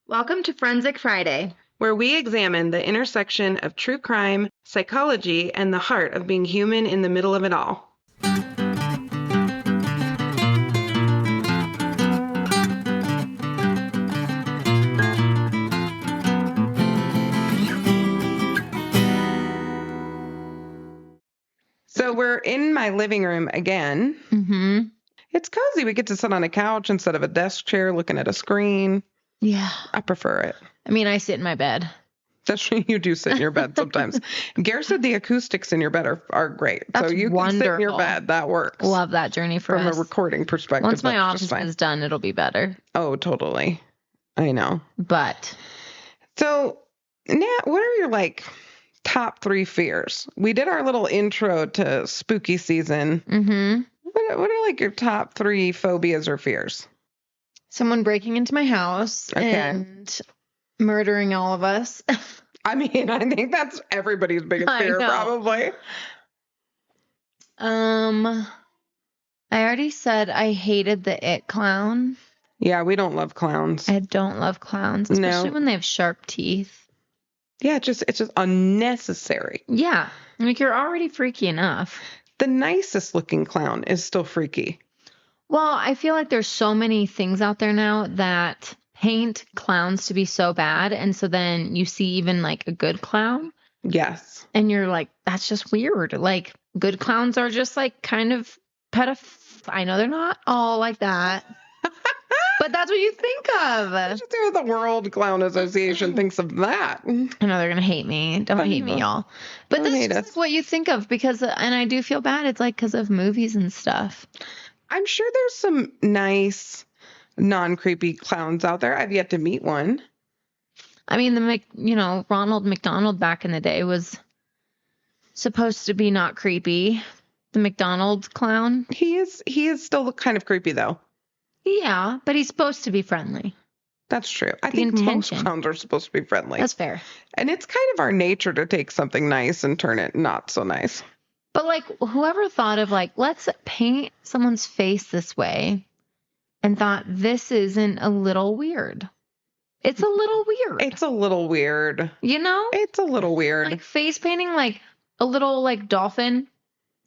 Welcome to Forensic Friday, where we examine the intersection of true crime, psychology, and the heart of being human in the middle of it all. So we're in my living room again. Mm-hmm. It's cozy. We get to sit on a couch instead of a desk chair looking at a screen. Yeah. I prefer it. I mean, I sit in my bed. That's true. You do sit in your bed sometimes. Gare said the acoustics in your bed are great. That's so you wonderful. can sit in your bed. That works. Love that journey for From us. a recording perspective. Once my that's just office fine. is done, it'll be better. Oh, totally. I know. But. So, Nat, what are your, top 3 fears? We did our little intro to spooky season. Mm-hmm. What are, your top 3 phobias or fears? Someone breaking into my house and murdering all of us. I mean, I think that's everybody's biggest fear, probably. I already said I hated the It clown. Yeah, we don't love clowns. I don't love clowns, especially when they have sharp teeth. Yeah, it's just unnecessary. Yeah, you're already freaky enough. The nicest looking clown is still freaky. Well, I feel like there's so many things out there now that paint clowns to be so bad. And so then you see even a good clown. Yes. And you're like, that's just weird. Good clowns are just kind of I know they're not all like that. But that's what you think of. The World Clown Association thinks of that. I know they're going to hate me. Don't hate me, y'all. But that's just what you think of and I do feel bad. It's because of movies and stuff. I'm sure there's some nice, non-creepy clowns out there. I've yet to meet one. I mean, Ronald McDonald back in the day was supposed to be not creepy. The McDonald's clown. He is still kind of creepy, though. Yeah, but he's supposed to be friendly. That's true. I think most clowns are supposed to be friendly. That's fair. And it's kind of our nature to take something nice and turn it not so nice. But whoever thought of let's paint someone's face this way and thought this isn't a little weird. It's a little weird. It's a little weird. It's a little weird. Face painting a little dolphin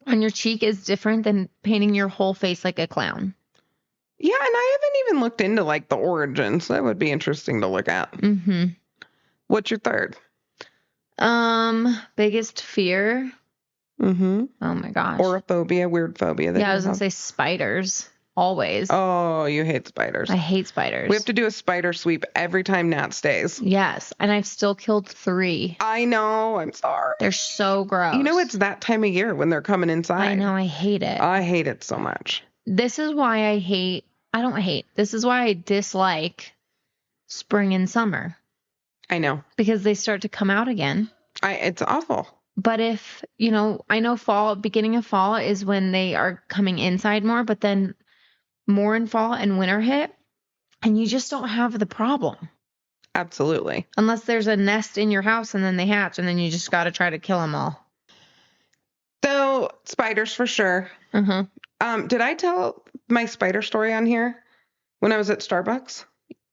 on your cheek is different than painting your whole face like a clown. Yeah, and I haven't even looked into the origins. That would be interesting to look at. Mm-hmm. What's your third? Biggest fear. Mm-hmm. Oh my gosh. Or a phobia, weird phobia. Yeah, I was gonna say spiders. Always. Oh, you hate spiders. I hate spiders. We have to do a spider sweep every time Nat stays. Yes, and I've still killed 3. I know. I'm sorry. They're so gross. It's that time of year when they're coming inside. I know. I hate it. I hate it so much. This is why this is why I dislike spring and summer. I know. Because they start to come out again. It's awful. But if, I know beginning of fall is when they are coming inside more, but then more in fall and winter hit, and you just don't have the problem. Absolutely. Unless there's a nest in your house and then they hatch, and then you just got to try to kill them all. So, spiders for sure. Mm-hmm. Did I tell my spider story on here when I was at Starbucks?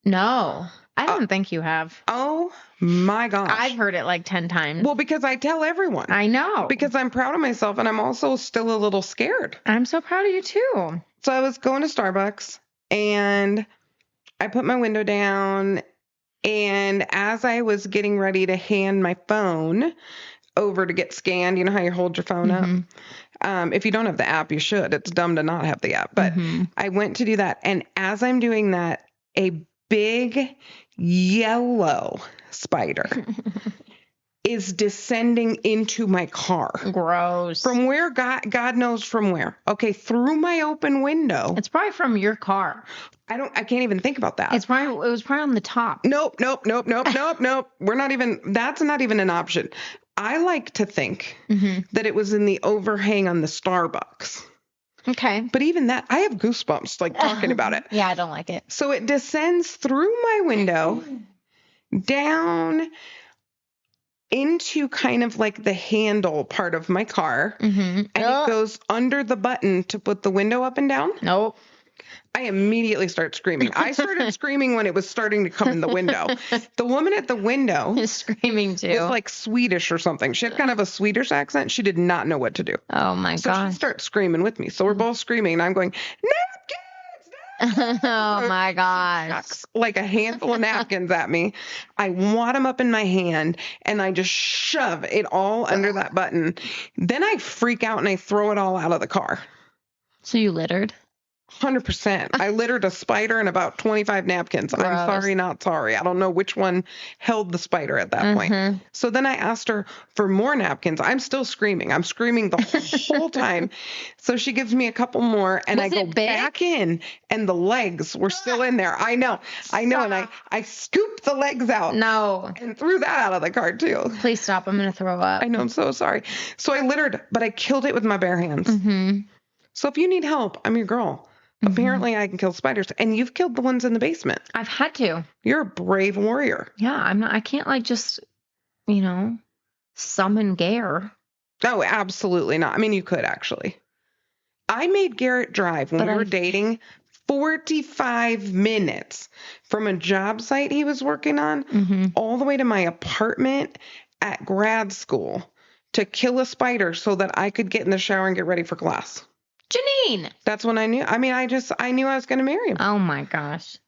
No, I don't think you have. Oh my gosh. I've heard it 10 times. Well, because I tell everyone. I know. Because I'm proud of myself and I'm also still a little scared. I'm so proud of you too. So I was going to Starbucks and I put my window down, and as I was getting ready to hand my phone over to get scanned, you know how you hold your phone up? If you don't have the app, you should. It's dumb to not have the app. But I went to do that. And as I'm doing that, a big yellow spider is descending into my car. Gross. From where? God knows from where. Okay, through my open window. It's probably from your car. I can't even think about that. It was probably on the top. Nope. That's not even an option. I like to think that it was in the overhang on the Starbucks. Okay. But even that, I have goosebumps talking about it. Yeah, I don't like it. So it descends through my window, down into kind of the handle part of my car. And it goes under the button to put the window up and down. Nope. I immediately start screaming. I started screaming when it was starting to come in the window. The woman at the window Is screaming too. was like Swedish or something. She had kind of a Swedish accent. She did not know what to do. Oh my So she gosh. starts screaming with me. So we're both screaming and I'm going, napkins! Oh my gosh. Chucks like a handful of napkins at me. I wad them up in my hand and I just shove it all under that button. Then I freak out and I throw it all out of the car. So you littered? 100%. I littered a spider and about 25 napkins. Gross. I'm sorry, not sorry. I don't know which one held the spider at that point. So then I asked her for more napkins. I'm still screaming. I'm screaming the whole time. So she gives me a couple more and Was I go it big? back in and the legs were still in there. I know. And I scooped the legs out. No. And threw that out of the car too. Please stop. I'm going to throw up. I know. I'm so sorry. So I littered, but I killed it with my bare hands. Mm-hmm. So if you need help, I'm your girl. Apparently I can kill spiders, and you've killed the ones in the basement. I've had to. You're a brave warrior. Yeah, I can't like just, summon Gare. Oh, absolutely not. I mean, you could actually. I made Garrett drive when we were dating 45 minutes from a job site he was working on all the way to my apartment at grad school to kill a spider so that I could get in the shower and get ready for class. Janine. That's when I knew. I mean, I knew I was going to marry him. Oh my gosh.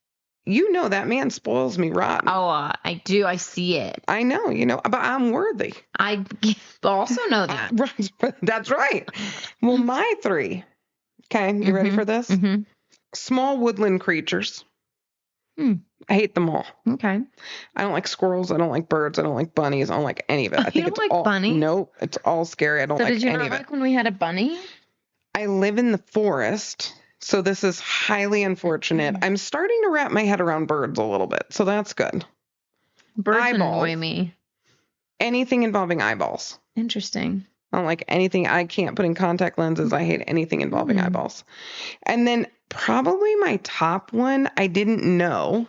You know that man spoils me rotten. Oh, I do. I see it. I know, but I'm worthy. I also know that. Right. That's right. Well, my 3. Okay, you ready for this? Mm-hmm. Small woodland creatures. I hate them all. Okay. I don't like squirrels. I don't like birds. I don't like bunnies. I don't like any of it. I think don't it's like all bunnies? Nope. It's all scary. I don't like Did you any not of it. like when we had a bunny? I live in the forest, so this is highly unfortunate. I'm starting to wrap my head around birds a little bit, so that's good. Birds Eyeballs. annoy me. Anything involving eyeballs. Interesting. I don't like anything. I can't put in contact lenses. I hate anything involving eyeballs. And then probably my top one, I didn't know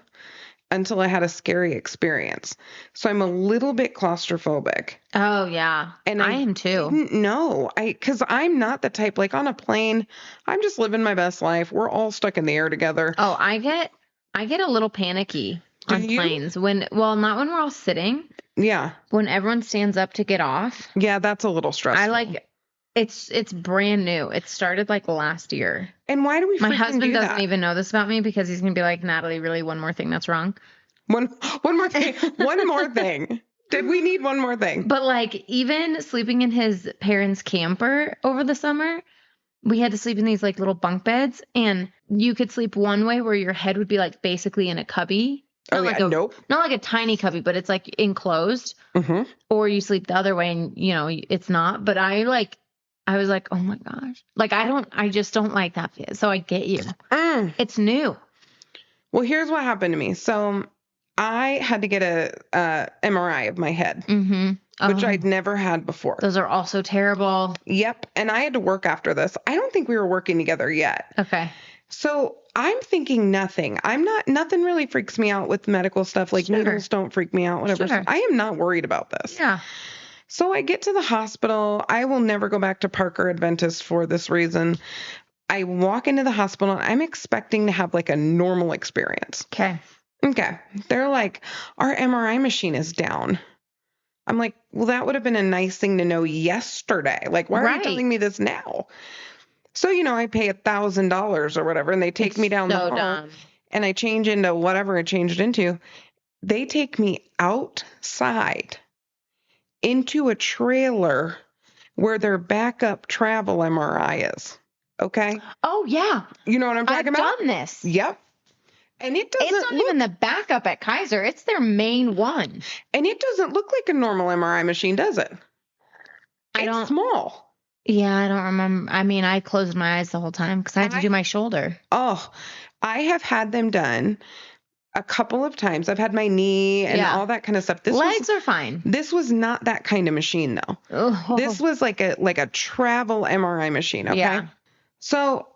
until I had a scary experience. So I'm a little bit claustrophobic. Oh, yeah. And I am too. Didn't know. Because I'm not the type, like on a plane, I'm just living my best life. We're all stuck in the air together. Oh, I get a little panicky on planes not when we're all sitting. Yeah. When everyone stands up to get off. Yeah, that's a little stressful. It's brand new. It started like last year. And why do we My freaking husband do doesn't that? even know this about me because he's going to be like, Natalie, really one more thing that's wrong. One more thing. One more thing. Did we need one more thing? But like even sleeping in his parents' camper over the summer, we had to sleep in these like little bunk beds and you could sleep one way where your head would be like basically in a cubby. Nope. Not like a tiny cubby, but it's like enclosed. Mm-hmm. Or you sleep the other way and it's not. But I was like, oh my gosh. Like I just don't like that. So I get you. It's new. Well, here's what happened to me. So I had to get a MRI of my head, which I'd never had before. Those are also terrible. Yep. And I had to work after this. I don't think we were working together yet. Okay. So I'm thinking nothing. Nothing really freaks me out with medical stuff. Like needles don't freak me out, whatever. Sure. I am not worried about this. Yeah. So I get to the hospital. I will never go back to Parker Adventist for this reason. I walk into the hospital and I'm expecting to have like a normal experience. Okay. They're like, our MRI machine is down. I'm like, well, that would have been a nice thing to know yesterday. Like, why are you telling me this now? So, I pay $1,000 or whatever, and they take me down the hall, and I change into whatever I changed into. They take me outside into a trailer where their backup travel MRI is. Okay? Oh, yeah. You know what I'm talking about? I've done this. Yep. And it's not even the backup at Kaiser. It's their main one. And it doesn't look like a normal MRI machine, does it? It's small. Yeah, I don't remember. I mean, I closed my eyes the whole time because I had to do my shoulder. Oh, I have had them done a couple of times. I've had my knee and all that kind of stuff. Legs are fine. This was not that kind of machine, though. Oh. This was like a travel MRI machine. Okay. Yeah. So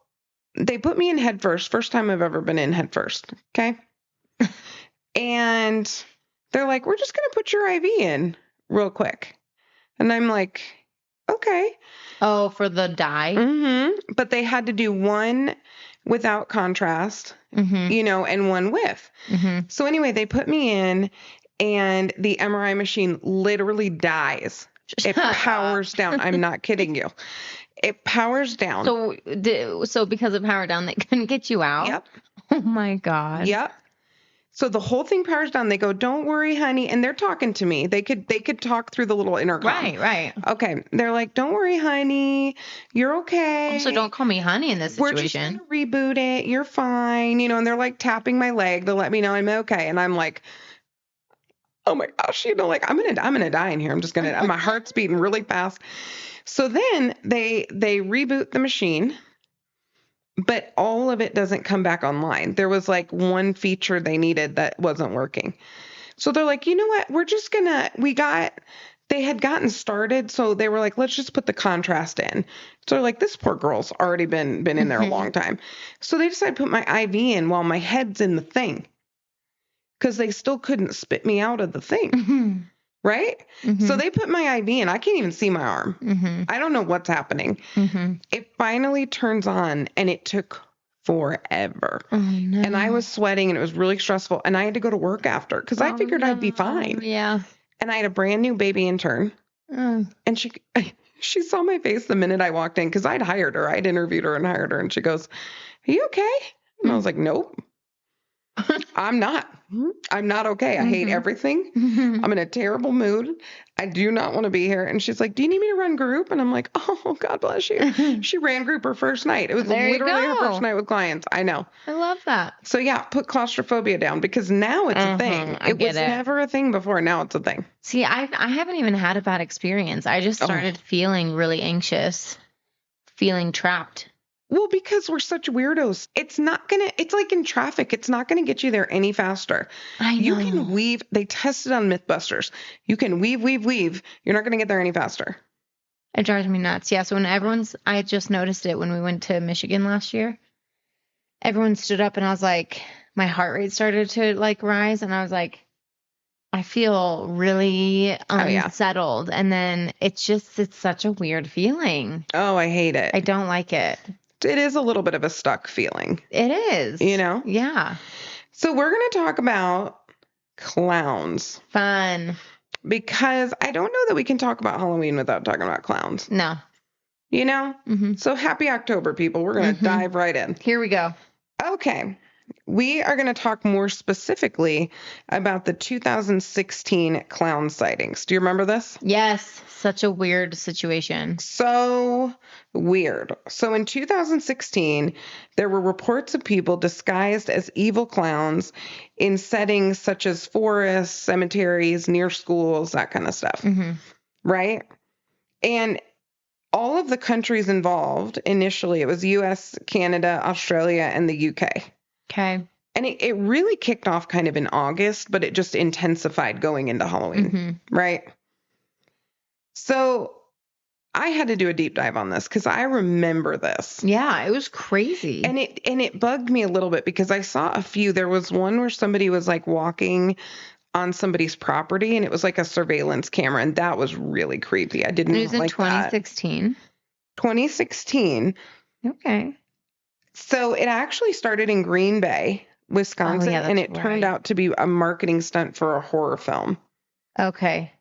they put me in head first. First time I've ever been in head first. Okay. And they're like, we're just going to put your IV in real quick. And I'm like, okay. Oh, for the dye? Mm-hmm. But they had to do one without contrast, Mm-hmm. you know, and one with. Mm-hmm. So anyway, they put me in and the MRI machine literally dies. It powers down. I'm not kidding you. It powers down. So because of power down, they couldn't get you out? Yep. Oh my God. Yep. So the whole thing powers down. They go, "Don't worry, honey." And they're talking to me. They could talk through the little intercom. Right. Okay. They're like, "Don't worry, honey. You're okay. Also, don't call me honey in this We're just situation. gonna reboot it. You're fine." You know, and they're like tapping my leg to let me know I'm okay. And I'm like, "Oh my gosh, you know, like I'm gonna die in here. My heart's beating really fast." So then they reboot the machine. But all of it doesn't come back online. There was like one feature they needed that wasn't working. So they're like, "You know what? They had gotten started. So they were like, let's just put the contrast in." So they're like, this poor girl's already been in there a long time. So they decided to put my IV in while my head's in the thing. Because they still couldn't spit me out of the thing. Mm-hmm. Right? Mm-hmm. So they put my IV in. I can't even see my arm. Mm-hmm. I don't know what's happening. Mm-hmm. It finally turns on and it took forever. Oh, no. And I was sweating and it was really stressful. And I had to go to work after because I figured I'd be fine. Yeah. And I had a brand new baby intern. And she saw my face the minute I walked in because I'd hired her. I'd interviewed her and hired her. And she goes, "Are you okay?" And I was like, "Nope, I'm not. I'm not okay. I hate everything. I'm in a terrible mood. I do not want to be here." And she's like, "Do you need me to run group?" And I'm like, "Oh, God bless you." She ran group her first night. It was literally her first night with clients. I know. I love that. So yeah, put claustrophobia down because now it's a thing. It was never a thing before. Now it's a thing. See, I haven't even had a bad experience. I just started feeling really anxious, feeling trapped. Well, because we're such weirdos. It's like in traffic. It's not going to get you there any faster. I know. You can weave. They tested on Mythbusters. You can weave. You're not going to get there any faster. It drives me nuts. Yeah. So I just noticed it when we went to Michigan last year. Everyone stood up and I was like, my heart rate started to like rise. And I was like, I feel really unsettled. And then it's such a weird feeling. Oh, I hate it. I don't like it. It is a little bit of a stuck feeling. It is. You know? Yeah. So we're going to talk about clowns. Fun. Because I don't know that we can talk about Halloween without talking about clowns. No. You know? Mm-hmm. So happy October, people. We're going to dive right in. Here we go. Okay. We are going to talk more specifically about the 2016 clown sightings. Do you remember this? Yes. Such a weird situation. So weird. So in 2016, there were reports of people disguised as evil clowns in settings such as forests, cemeteries, near schools, that kind of stuff. Mm-hmm. Right? And all of the countries involved, initially, it was US, Canada, Australia, and the UK. Okay. And it really kicked off kind of in August, but it just intensified going into Halloween, right? So I had to do a deep dive on this because I remember this. Yeah, it was crazy. And it bugged me a little bit because I saw a few. There was one where somebody was like walking on somebody's property and it was like a surveillance camera, and that was really creepy. I didn't like that. It was in 2016. 2016. Okay. So it actually started in Green Bay, Wisconsin, and it turned out to be a marketing stunt for a horror film. Okay.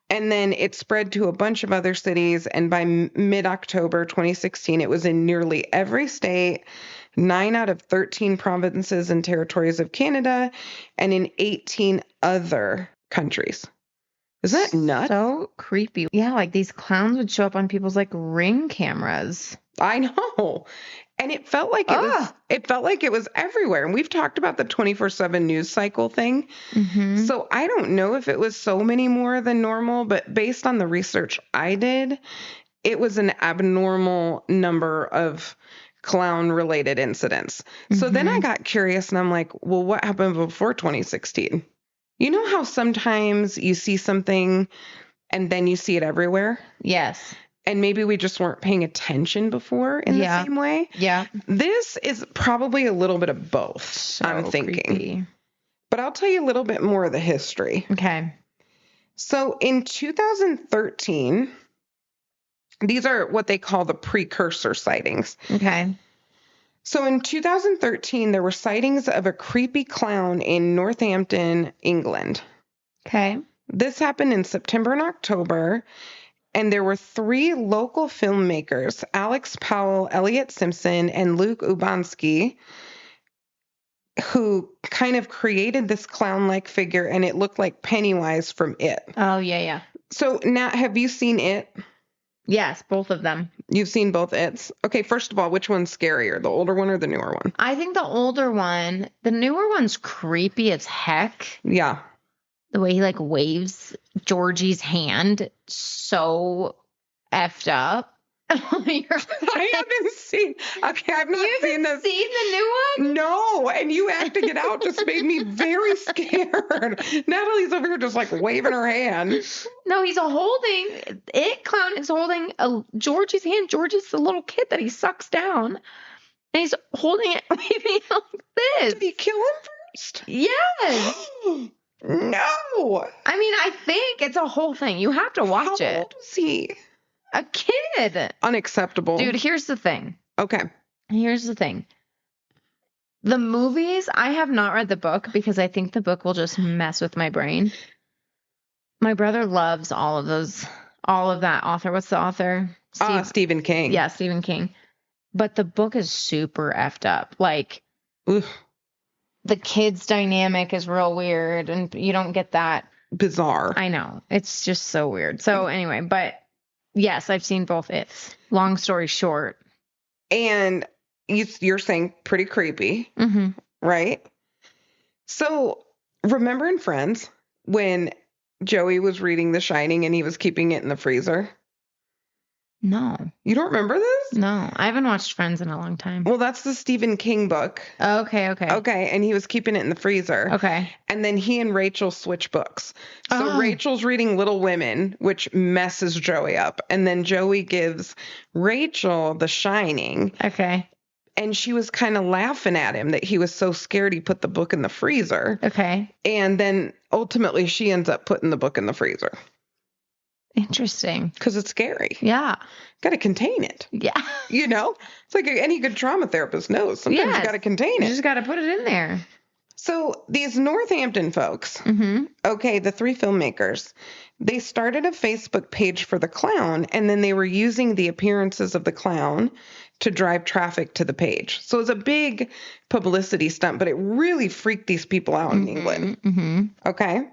And then it spread to a bunch of other cities, and by mid-October 2016, it was in nearly every state, 9 out of 13 provinces and territories of Canada, and in 18 other countries. Isn't that nuts? So creepy. Yeah, like these clowns would show up on people's like Ring cameras. I know. And it felt like it was everywhere. And we've talked about the 24/7 news cycle thing. Mm-hmm. So I don't know if it was so many more than normal, but based on the research I did, it was an abnormal number of clown related incidents. Mm-hmm. So then I got curious and I'm like, well, what happened before 2016? You know how sometimes you see something and then you see it everywhere? Yes. And maybe we just weren't paying attention before in the same way. Yeah. This is probably a little bit of both, so I'm thinking. Creepy. But I'll tell you a little bit more of the history. Okay. So in 2013, these are what they call the precursor sightings. Okay. So in 2013, there were sightings of a creepy clown in Northampton, England. Okay. This happened in September and October, and there were 3 local filmmakers, Alex Powell, Elliot Simpson, and Luke Ubansky, who kind of created this clown-like figure, and it looked like Pennywise from It. Oh, yeah. So, Nat, have you seen It? Yes, both of them. You've seen both It's? Okay, first of all, which one's scarier, the older one or the newer one? I think the older one, the newer one's creepy as heck. Yeah. The way he like waves Georgie's hand, so effed up. I haven't seen. Okay, I've not seen this. Seen the new one? No, and you acting it out just made me very scared. Natalie's over here just like waving her hand. No, he's holding Clown is holding Georgie's hand. Georgie's the little kid that he sucks down, and he's holding it, waving it like this. Did he kill him first? Yes. No. I mean, I think it's a whole thing. You have to watch it. How old was he? A kid. Unacceptable. Dude, here's the thing. Okay. Here's the thing. The movies, I have not read the book because I think the book will just mess with my brain. My brother loves all of that author. What's the author? Stephen King. Yeah, Stephen King. But the book is super effed up. Like, Ugh. The kids' dynamic is real weird, and you don't get that. Bizarre. I know. It's just so weird. So anyway, but yes, I've seen both It's. Long story short. And you're saying pretty creepy, right? So remember in Friends when Joey was reading The Shining and he was keeping it in the freezer? No. You don't remember this? No. I haven't watched Friends in a long time. Well, that's the Stephen King book. Okay. Okay, and he was keeping it in the freezer. Okay. And then he and Rachel switch books. So Rachel's reading Little Women, which messes Joey up. And then Joey gives Rachel The Shining. Okay. And she was kind of laughing at him that he was so scared he put the book in the freezer. Okay. And then ultimately she ends up putting the book in the freezer. Interesting. Because it's scary. Yeah. Got to contain it. Yeah. You know? It's like any good trauma therapist knows. Sometimes you got to contain it. You just got to put it in there. So these Northampton folks, okay, the 3 filmmakers, they started a Facebook page for the clown, and then they were using the appearances of the clown to drive traffic to the page. So it was a big publicity stunt, but it really freaked these people out in England. Okay?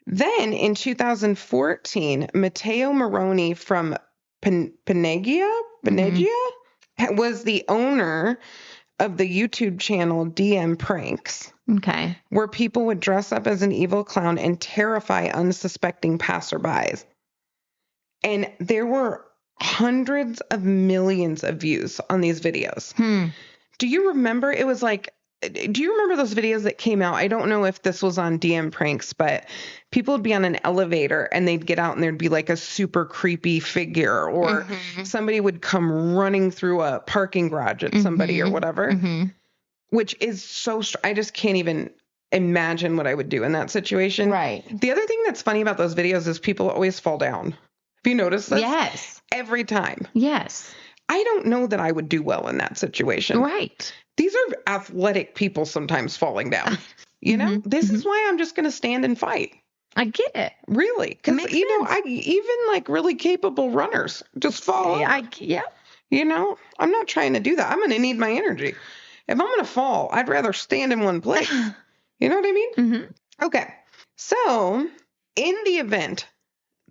Then in 2014, Matteo Moroni from Penegia was the owner of the YouTube channel DM Pranks. Okay. Where people would dress up as an evil clown and terrify unsuspecting passerbys. And there were hundreds of millions of views on these videos. Do you remember? It was like, do you remember those videos that came out? I don't know if this was on DM Pranks, but people would be on an elevator and they'd get out and there'd be like a super creepy figure, or somebody would come running through a parking garage at somebody or whatever, which is so, I just can't even imagine what I would do in that situation. Right. The other thing that's funny about those videos is people always fall down. Have you noticed this? Yes. Every time. Yes. I don't know that I would do well in that situation. Right. These are athletic people sometimes falling down. You know, this is why I'm just going to stand and fight. I get it. Really? Because, you know, even like really capable runners just fall. Yeah. You know, I'm not trying to do that. I'm going to need my energy. If I'm going to fall, I'd rather stand in one place. You know what I mean? Okay. So in the event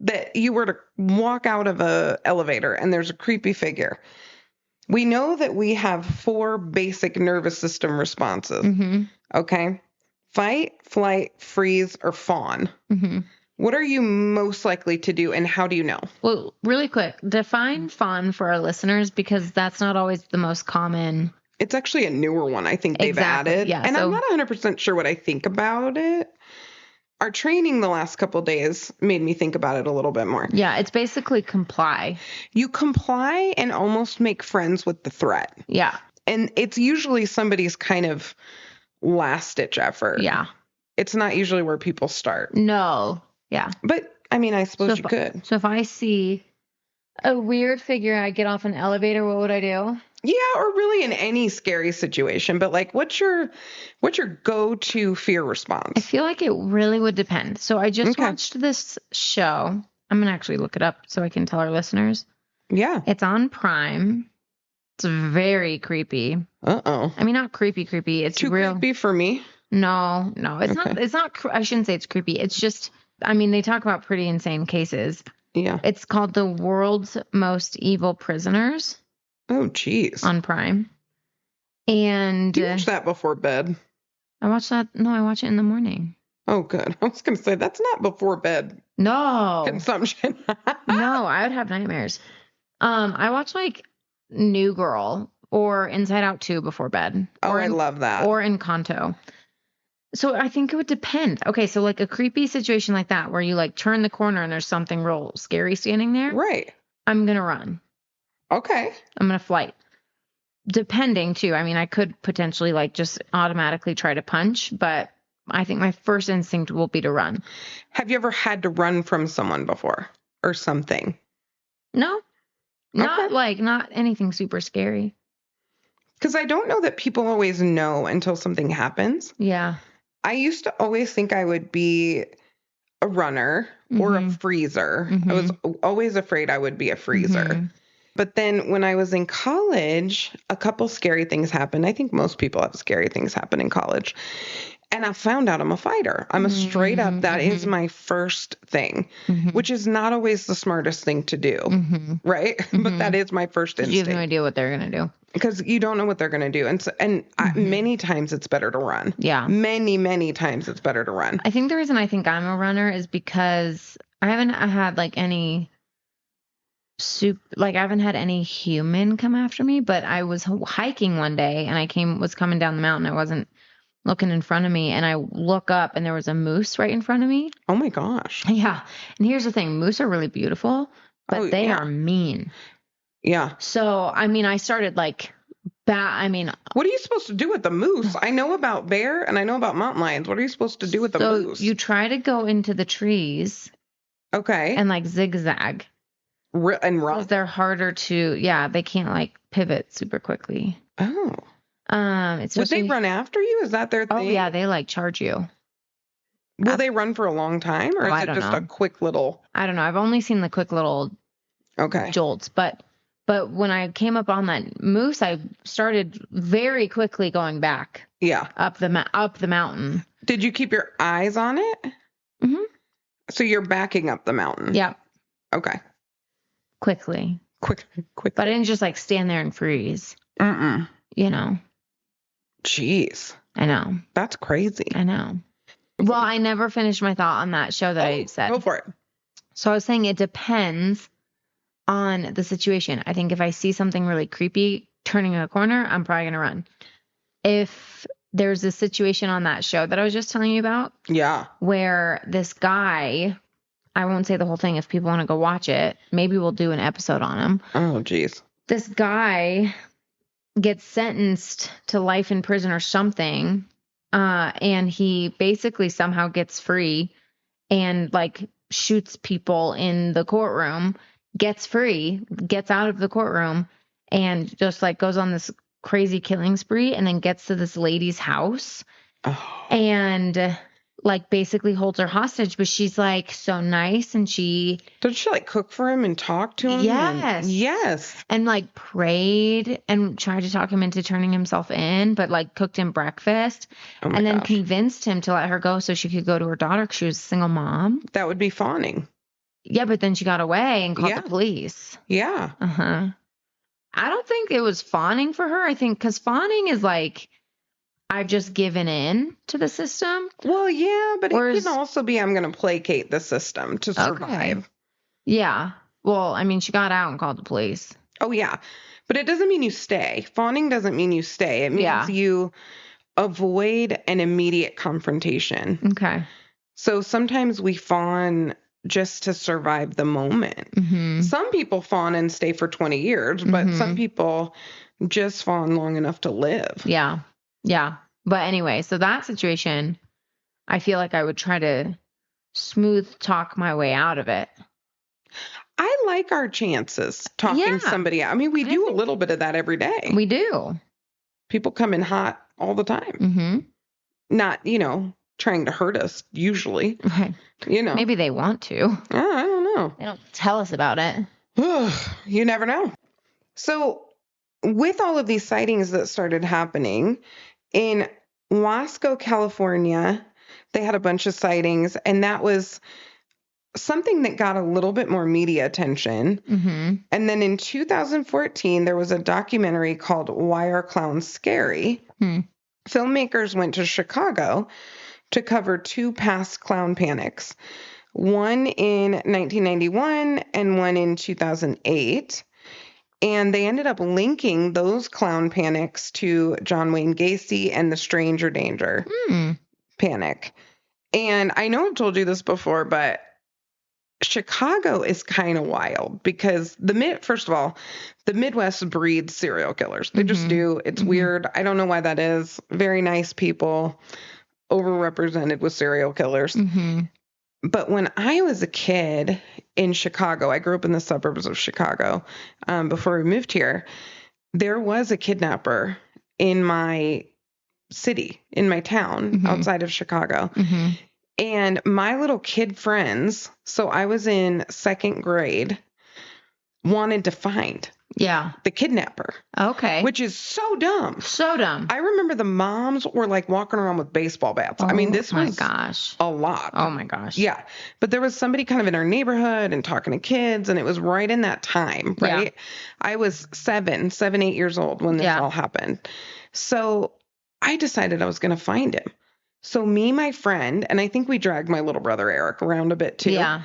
that you were to walk out of a elevator and there's a creepy figure, we know that we have 4 basic nervous system responses. Okay. Fight, flight, freeze, or fawn. What are you most likely to do, and how do you know? Well, really quick, define fawn for our listeners, because that's not always the most common. It's actually a newer one I think they've added. Yeah, and I'm not 100% sure what I think about it. Our training the last couple of days made me think about it a little bit more. Yeah, it's basically comply. You comply and almost make friends with the threat. Yeah. And it's usually somebody's kind of last-ditch effort. Yeah. It's not usually where people start. No. Yeah. But, I mean, I suppose you could. So if I see A weird figure. I get off an elevator. What would I do? Yeah, or really in any scary situation. But like, what's your go-to fear I response? feel like it really would depend. So I just Okay. watched this show. I'm going to actually look it up so I can tell our listeners. Yeah. It's on Prime. It's very creepy. Uh-oh. I mean, not creepy. It's Too real. creepy for me. No, it's Okay. not. It's not. I shouldn't say it's creepy. It's just, I mean, they talk about pretty insane cases. Yeah. It's called The World's Most Evil Prisoners Oh, geez. on Prime. And Do you watch that before bed? I watch that. No, I watch it in the morning. Oh, good. I was going to say, that's not before bed No, consumption. no, I would have nightmares. I watch like New Girl or Inside Out 2 before bed. Oh, or I love that. Or Encanto. So I think it would depend. Okay, so like a creepy situation like that where you like turn the corner and there's something real scary standing there. Right. I'm going to run. Okay. I'm going to flight. Depending too. I mean, I could potentially like just automatically try to punch, but I think my first instinct will be to run. Have you ever had to run from someone before or something? No, not anything super scary. Because I don't know that people always know until something happens. Yeah. I used to always think I would be a runner or a freezer. I was always afraid I would be a freezer. But then when I was in college, a couple scary things happened. I think most people have scary things happen in college. And I found out I'm a fighter. I'm a straight up, that is my first thing, which is not always the smartest thing to do, right? But that is my first instinct. You have no idea what they're going to do. Because you don't know what they're going to do. Many times it's better to run. Yeah. Many times it's better to run. I think the reason I think I'm a runner is because I haven't had like any I haven't had any human come after me, but I was hiking one day and I was coming down the mountain. I wasn't looking in front of me and I look up and there was a moose right in front of me. Oh my gosh. Yeah. And here's the thing. Moose are really beautiful, but they are mean. Yeah. So, I mean, I started like what are you supposed to do with the moose? I know about bear and I know about mountain lions. What are you supposed to do with the moose? You try to go into the trees. Okay. And like zigzag. And run. Because they're harder to, they can't like pivot super quickly. Oh. Would they run after you? Is that their thing? Oh yeah, they like charge you. Will they run for a long time, or is it just a quick little? I don't know. I've only seen the quick little jolts, but when I came up on that moose, I started very quickly going back. Yeah. Up the mountain. Did you keep your eyes on it? Mm-hmm. So you're backing up the mountain. Yeah. Okay. Quickly. Quick. But I didn't just like stand there and freeze. You know. Jeez. I know. That's crazy. I know. Well, I never finished my thought on that show that I said. Go for it. So I was saying it depends on the situation. I think if I see something really creepy turning a corner, I'm probably going to run. If there's a situation on that show that I was just telling you about. Yeah. Where this guy, I won't say the whole thing if people want to go watch it. Maybe we'll do an episode on him. Oh, geez. This guy gets sentenced to life in prison or something. And he basically somehow gets free and like shoots people in the courtroom, gets free, gets out of the courtroom and just like goes on this crazy killing spree and then gets to this lady's house and like basically holds her hostage, but she's like so nice and did she like cook for him and talk to him? Yes. And like prayed and tried to talk him into turning himself in, but like cooked him breakfast and then convinced him to let her go so she could go to her daughter because she was a single mom. That would be fawning. Yeah, but then she got away and called the police. Yeah. I don't think it was fawning for her. I think because fawning is like, I've just given in to the system. Well, yeah, but it can also be I'm going to placate the system to survive. Okay. Yeah. Well, I mean, she got out and called the police. Oh, yeah. But it doesn't mean you stay. Fawning doesn't mean you stay. It means you avoid an immediate confrontation. Okay. So sometimes we fawn just to survive the moment. Some people fawn and stay for 20 years, but some people just fawn long enough to live. Yeah. Yeah. But anyway, so that situation, I feel like I would try to smooth talk my way out of it. I like our chances talking Yeah. somebody out. I mean, we do a little bit of that every day. We do. People come in hot all the time. Mm-hmm. Not, trying to hurt us usually. Right. Maybe they want to. I don't know. They don't tell us about it. You never know. So with all of these sightings that started happening in Wasco, California, they had a bunch of sightings, and that was something that got a little bit more media attention. Mm-hmm. And then in 2014, there was a documentary called Why Are Clowns Scary? Filmmakers went to Chicago to cover 2 past clown panics, one in 1991 and one in 2008. And they ended up linking those clown panics to John Wayne Gacy and the Stranger Danger panic. And I know I've told you this before, but Chicago is kind of wild because first of all, the Midwest breeds serial killers. They just do. It's weird. I don't know why that is. Very nice people, overrepresented with serial killers. But when I was a kid in Chicago, I grew up in the suburbs of Chicago before we moved here. There was a kidnapper in my city, in my town outside of Chicago. And my little kid friends, so I was in 2nd grade, wanted to find the kidnapper. Okay. Which is so dumb. So dumb. I remember the moms were like walking around with baseball bats. I mean, this was a lot. Oh my gosh. Yeah. But there was somebody kind of in our neighborhood and talking to kids, and it was right in that time, right? Yeah. I was 7, 8 years old when this all happened. So I decided I was going to find him. So me, my friend, and I think we dragged my little brother Eric around a bit too. Yeah.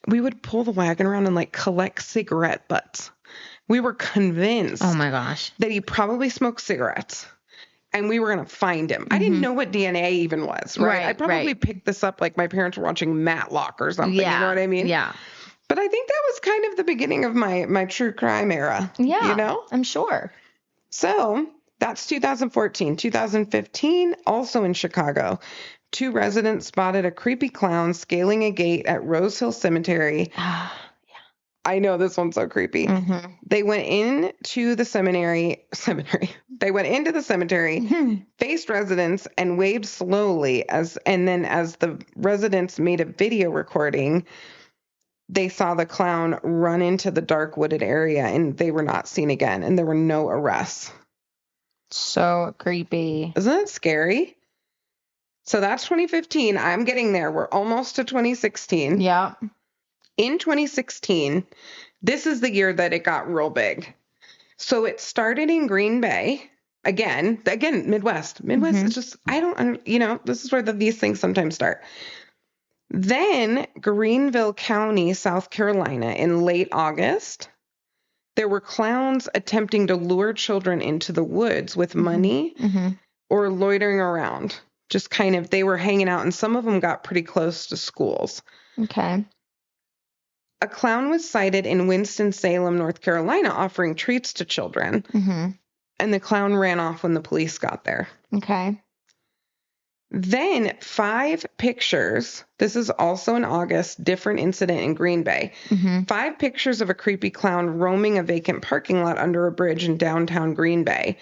We would pull the wagon around and like collect cigarette butts. We were convinced oh my gosh, that he probably smoked cigarettes, and we were going to find him. I didn't know what DNA even was, right? I probably picked this up like my parents were watching Matlock or something. You know what I mean? Yeah. But I think that was kind of the beginning of my true crime era. Yeah. I'm sure. So that's 2014. 2015, also in Chicago, 2 residents spotted a creepy clown scaling a gate at Rose Hill Cemetery. I know, this one's so creepy. They went into the cemetery. They went into the cemetery, faced residents, and waved slowly. And then as the residents made a video recording, they saw the clown run into the dark wooded area, and they were not seen again. And there were no arrests. So creepy. Isn't that scary? So that's 2015. I'm getting there. We're almost to 2016. Yeah. In 2016, this is the year that it got real big. So it started in Green Bay. Again, Midwest. It's just, this is where these things sometimes start. Then Greenville County, South Carolina, in late August, there were clowns attempting to lure children into the woods with money or loitering around. Just kind of, they were hanging out, and some of them got pretty close to schools. Okay. A clown was sighted in Winston-Salem, North Carolina, offering treats to children. And the clown ran off when the police got there. Okay. Then 5 pictures. This is also in August, different incident in Green Bay. 5 pictures of a creepy clown roaming a vacant parking lot under a bridge in downtown Green Bay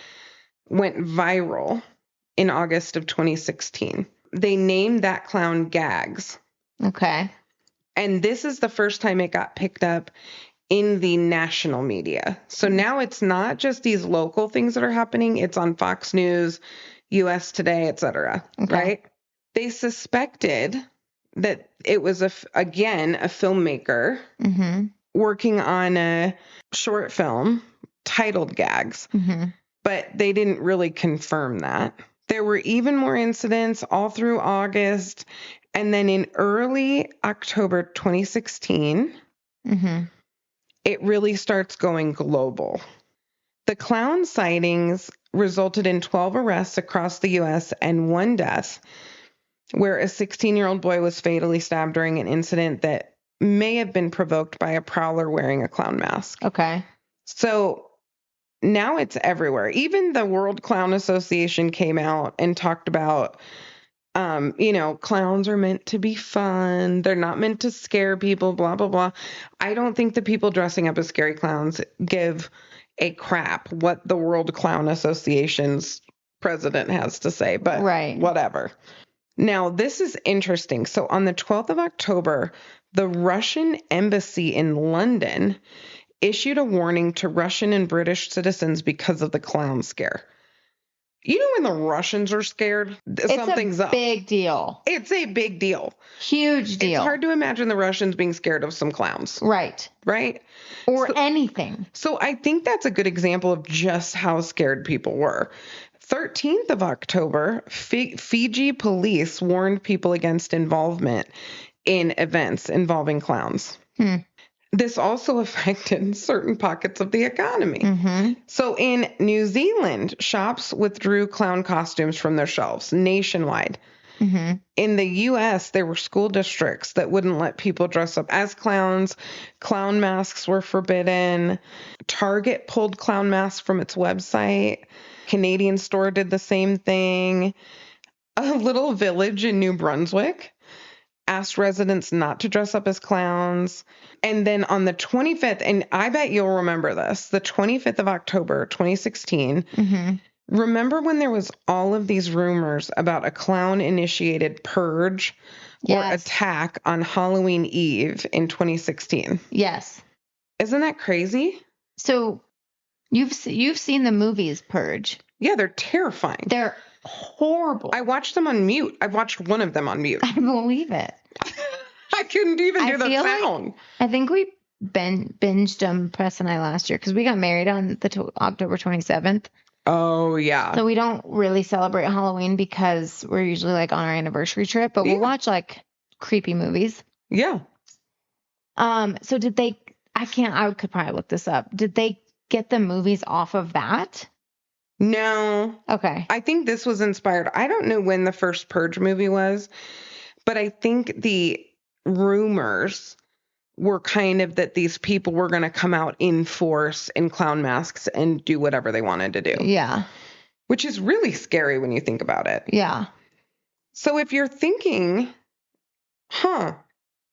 went viral in August of 2016. They named that clown Gags. Okay. And this is the first time it got picked up in the national media. So now it's not just these local things that are happening. It's on Fox News, US Today, etc. Okay. Right? They suspected that it was, again, a filmmaker working on a short film titled Gags. But they didn't really confirm that. There were even more incidents all through August. And then in early October 2016, it really starts going global. The clown sightings resulted in 12 arrests across the U.S. and 1 death, where a 16-year-old boy was fatally stabbed during an incident that may have been provoked by a prowler wearing a clown mask. Okay. So now it's everywhere. Even the World Clown Association came out and talked about Clowns are meant to be fun. They're not meant to scare people, blah, blah, blah. I don't think the people dressing up as scary clowns give a crap what the World Clown Association's president has to say, but whatever. Now, this is interesting. So on the 12th of October, the Russian embassy in London issued a warning to Russian and British citizens because of the clown scare. You know, when the Russians are scared, something's up. It's a big deal. It's a big deal. Huge deal. It's hard to imagine the Russians being scared of some clowns. Right. Right? Or anything. So I think that's a good example of just how scared people were. 13th of October, Fiji police warned people against involvement in events involving clowns. This also affected certain pockets of the economy. So in New Zealand, shops withdrew clown costumes from their shelves nationwide. In the U.S., there were school districts that wouldn't let people dress up as clowns. Clown masks were forbidden. Target pulled clown masks from its website. Canadian store did the same thing. A little village in New Brunswick asked residents not to dress up as clowns. And then on the 25th, and I bet you'll remember this, the 25th of October, 2016, remember when there was all of these rumors about a clown-initiated purge or attack on Halloween Eve in 2016? Yes. Isn't that crazy? So you've seen the movies Purge. Yeah, they're terrifying. They're horrible. I watched them on mute. I've watched one of them on mute. I believe it. I couldn't even do the sound. I think we binged them, Press and I, last year because we got married on the October 27th. Oh, yeah. So we don't really celebrate Halloween because we're usually like on our anniversary trip, but we'll watch like creepy movies. Yeah. So did they, I could probably look this up. Did they get the movies off of that? No. Okay. I think this was inspired. I don't know when the first Purge movie was, but I think the rumors were kind of that these people were going to come out in force in clown masks and do whatever they wanted to do. Yeah. Which is really scary when you think about it. Yeah. So if you're thinking,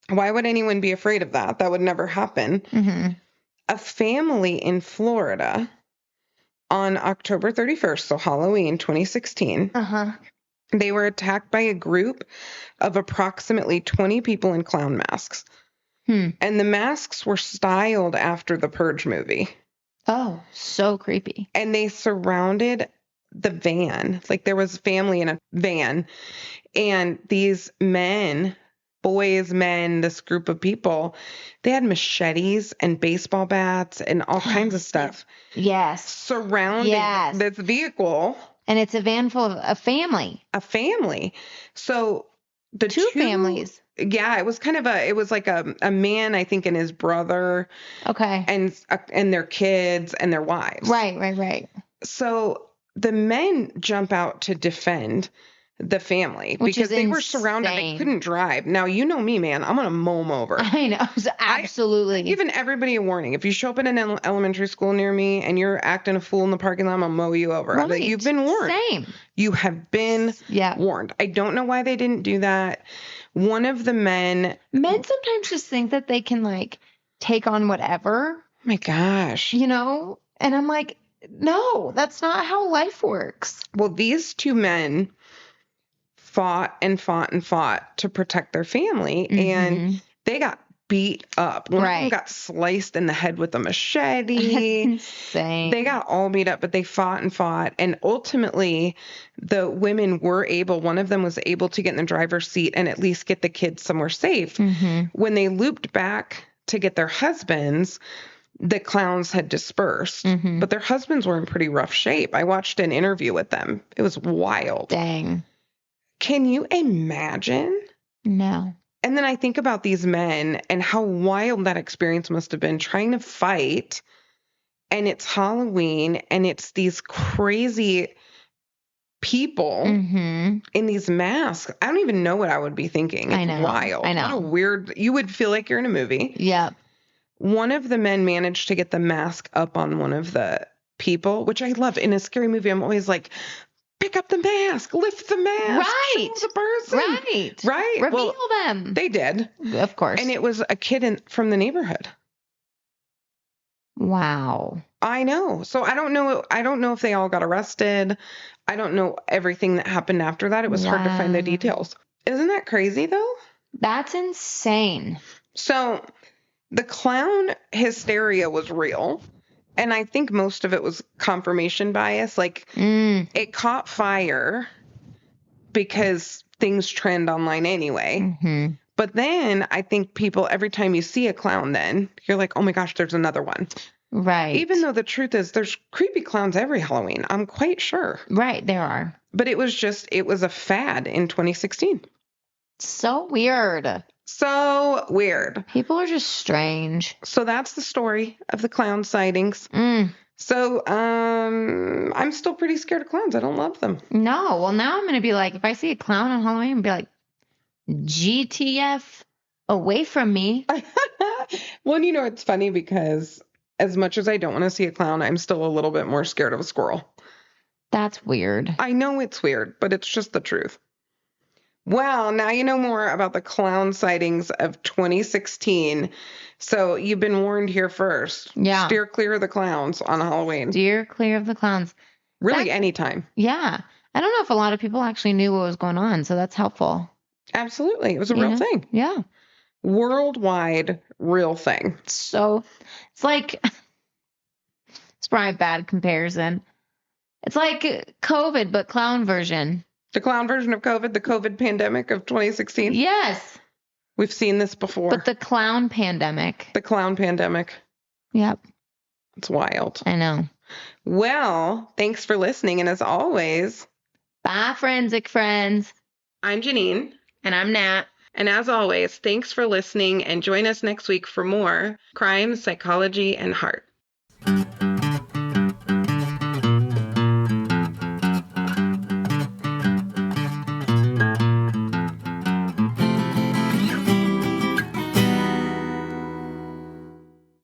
why would anyone be afraid of that? That would never happen. A family in Florida on October 31st, so Halloween 2016, they were attacked by a group of approximately 20 people in clown masks. And the masks were styled after the Purge movie. Oh, so creepy. And they surrounded the van. Like there was family in a van. And these men, this group of people, they had machetes and baseball bats and all kinds of stuff. Yes. Surrounding this vehicle. And it's a van full of a family. A family. So the two families. Yeah, it was kind of it was like a man, I think, and his brother. Okay. And their kids and their wives. Right. So the men jump out to defend the family because they were surrounded. They couldn't drive. Now, you know me, man. I'm going to mow them over. I know. Absolutely. Given everybody a warning. If you show up at an elementary school near me and you're acting a fool in the parking lot, I'm going to mow you over. Right. You've been warned. Same. You have been warned. I don't know why they didn't do that. One of the men sometimes just think that they can like take on whatever. Oh my gosh. You know? And I'm like, no, that's not how life works. Well, these two men fought to protect their family, and they got beat up. One of them got sliced in the head with a machete. Insane. They got all beat up, but they fought, and ultimately the women were able, one of them was able to get in the driver's seat and at least get the kids somewhere safe. When they looped back to get their husbands, the clowns had dispersed, but their husbands were in pretty rough shape. I watched an interview with them. It was wild. Dang. Can you imagine? No. And then I think about these men and how wild that experience must have been trying to fight. And it's Halloween and it's these crazy people in these masks. I don't even know what I would be thinking. It's wild. I know. What a weird, you would feel like you're in a movie. Yeah. One of the men managed to get the mask up on one of the people, which I love. In a scary movie, I'm always like, pick up the mask, lift the mask, Right. show the person. Right. Right. Reveal them. They did. Of course. And it was a kid from the neighborhood. Wow. I know. So I don't know. I don't know if they all got arrested. I don't know everything that happened after that. It was hard to find the details. Isn't that crazy though? That's insane. So the clown hysteria was real. And I think most of it was confirmation bias. Like it caught fire because things trend online anyway. Mm-hmm. But then I think people, every time you see a clown, then you're like, oh my gosh, there's another one. Right. Even though the truth is there's creepy clowns every Halloween. I'm quite sure. Right. There are. But it was a fad in 2016. So weird. So weird. People are just strange. So that's the story of the clown sightings. So I'm still pretty scared of clowns. I don't love them. No. Well, now I'm going to be like, if I see a clown on Halloween, I'm going to be like, GTF, away from me. Well, it's funny because as much as I don't want to see a clown, I'm still a little bit more scared of a squirrel. That's weird. I know it's weird, but it's just the truth. Well, now you know more about the clown sightings of 2016. So you've been warned here first. Yeah. Steer clear of the clowns on Halloween. Steer clear of the clowns. Really, anytime. Yeah. I don't know if a lot of people actually knew what was going on, so that's helpful. Absolutely. It was a real thing. Yeah. Worldwide real thing. So it's like, it's probably a bad comparison. It's like COVID, but clown version. The clown version of COVID, the COVID pandemic of 2016. Yes. We've seen this before. But the clown pandemic. The clown pandemic. Yep. It's wild. I know. Well, thanks for listening. And as always, bye, forensic friends. I'm Janine. And I'm Nat. And as always, thanks for listening and join us next week for more crime, psychology, and heart.